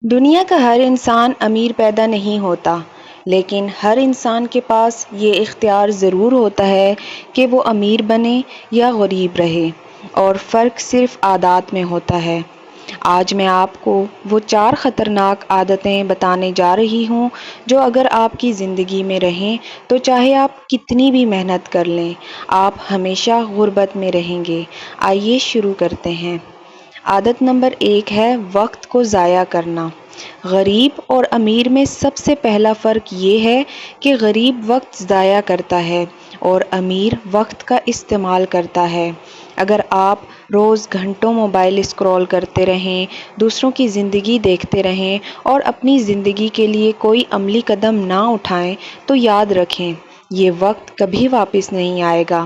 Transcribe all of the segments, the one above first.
دنیا کا ہر انسان امیر پیدا نہیں ہوتا، لیکن ہر انسان کے پاس یہ اختیار ضرور ہوتا ہے کہ وہ امیر بنے یا غریب رہے، اور فرق صرف عادات میں ہوتا ہے۔ آج میں آپ کو وہ 4 خطرناک عادتیں بتانے جا رہی ہوں جو اگر آپ کی زندگی میں رہیں تو چاہے آپ کتنی بھی محنت کر لیں، آپ ہمیشہ غربت میں رہیں گے۔ آئیے شروع کرتے ہیں۔ عادت نمبر 1 ہے وقت کو ضائع کرنا۔ غریب اور امیر میں سب سے پہلا فرق یہ ہے کہ غریب وقت ضائع کرتا ہے اور امیر وقت کا استعمال کرتا ہے۔ اگر آپ روز گھنٹوں موبائل اسکرول کرتے رہیں، دوسروں کی زندگی دیکھتے رہیں اور اپنی زندگی کے لیے کوئی عملی قدم نہ اٹھائیں تو یاد رکھیں یہ وقت کبھی واپس نہیں آئے گا۔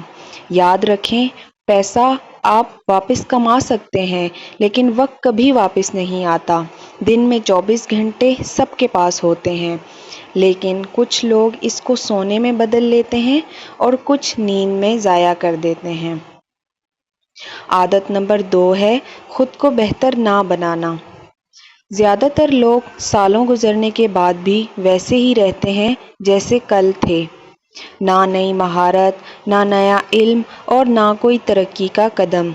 یاد رکھیں، پیسہ آپ واپس کما سکتے ہیں لیکن وقت کبھی واپس نہیں آتا۔ دن میں 24 گھنٹے سب کے پاس ہوتے ہیں، لیکن کچھ لوگ اس کو سونے میں بدل لیتے ہیں اور کچھ نیند میں ضائع کر دیتے ہیں۔ عادت نمبر 2 ہے خود کو بہتر نہ بنانا۔ زیادہ تر لوگ سالوں گزرنے کے بعد بھی ویسے ہی رہتے ہیں جیسے کل تھے۔ نہ نئی مہارت، نہ نیا علم اور نہ کوئی ترقی کا قدم۔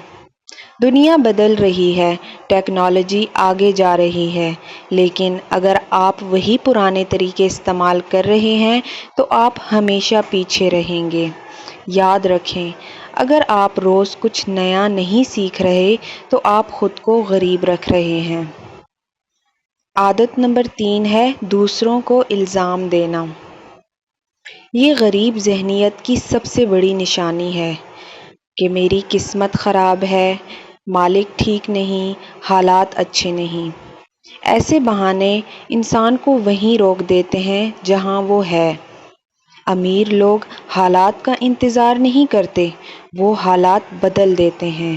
دنیا بدل رہی ہے، ٹیکنالوجی آگے جا رہی ہے، لیکن اگر آپ وہی پرانے طریقے استعمال کر رہے ہیں تو آپ ہمیشہ پیچھے رہیں گے۔ یاد رکھیں، اگر آپ روز کچھ نیا نہیں سیکھ رہے تو آپ خود کو غریب رکھ رہے ہیں۔ عادت نمبر 3 ہے دوسروں کو الزام دینا۔ یہ غریب ذہنیت کی سب سے بڑی نشانی ہے کہ میری قسمت خراب ہے، مالک ٹھیک نہیں، حالات اچھے نہیں۔ ایسے بہانے انسان کو وہیں روک دیتے ہیں جہاں وہ ہے۔ امیر لوگ حالات کا انتظار نہیں کرتے، وہ حالات بدل دیتے ہیں۔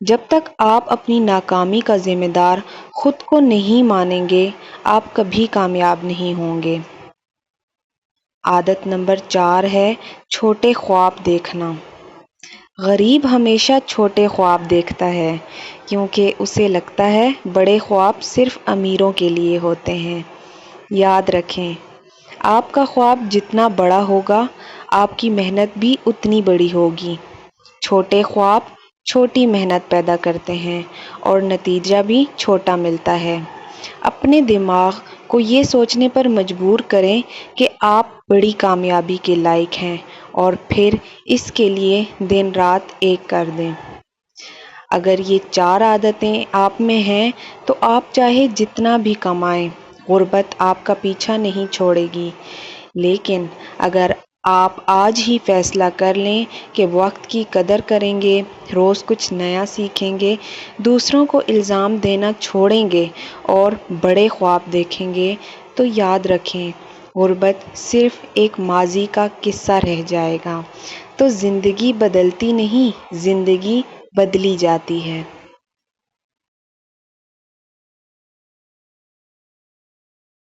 جب تک آپ اپنی ناکامی کا ذمہ دار خود کو نہیں مانیں گے، آپ کبھی کامیاب نہیں ہوں گے۔ عادت نمبر 4 ہے چھوٹے خواب دیکھنا۔ غریب ہمیشہ چھوٹے خواب دیکھتا ہے کیونکہ اسے لگتا ہے بڑے خواب صرف امیروں کے لیے ہوتے ہیں۔ یاد رکھیں، آپ کا خواب جتنا بڑا ہوگا، آپ کی محنت بھی اتنی بڑی ہوگی۔ چھوٹے خواب چھوٹی محنت پیدا کرتے ہیں اور نتیجہ بھی چھوٹا ملتا ہے۔ اپنے دماغ کو یہ سوچنے پر مجبور کریں کہ آپ بڑی کامیابی کے لائق ہیں اور پھر اس کے لیے دن رات ایک کر دیں۔ اگر یہ 4 عادتیں آپ میں ہیں تو آپ چاہے جتنا بھی کمائیں، غربت آپ کا پیچھا نہیں چھوڑے گی۔ لیکن اگر آپ آج ہی فیصلہ کر لیں کہ وقت کی قدر کریں گے، روز کچھ نیا سیکھیں گے، دوسروں کو الزام دینا چھوڑیں گے اور بڑے خواب دیکھیں گے، تو یاد رکھیں غربت صرف ایک ماضی کا قصہ رہ جائے گا۔ تو زندگی بدلتی نہیں، زندگی بدلی جاتی ہے۔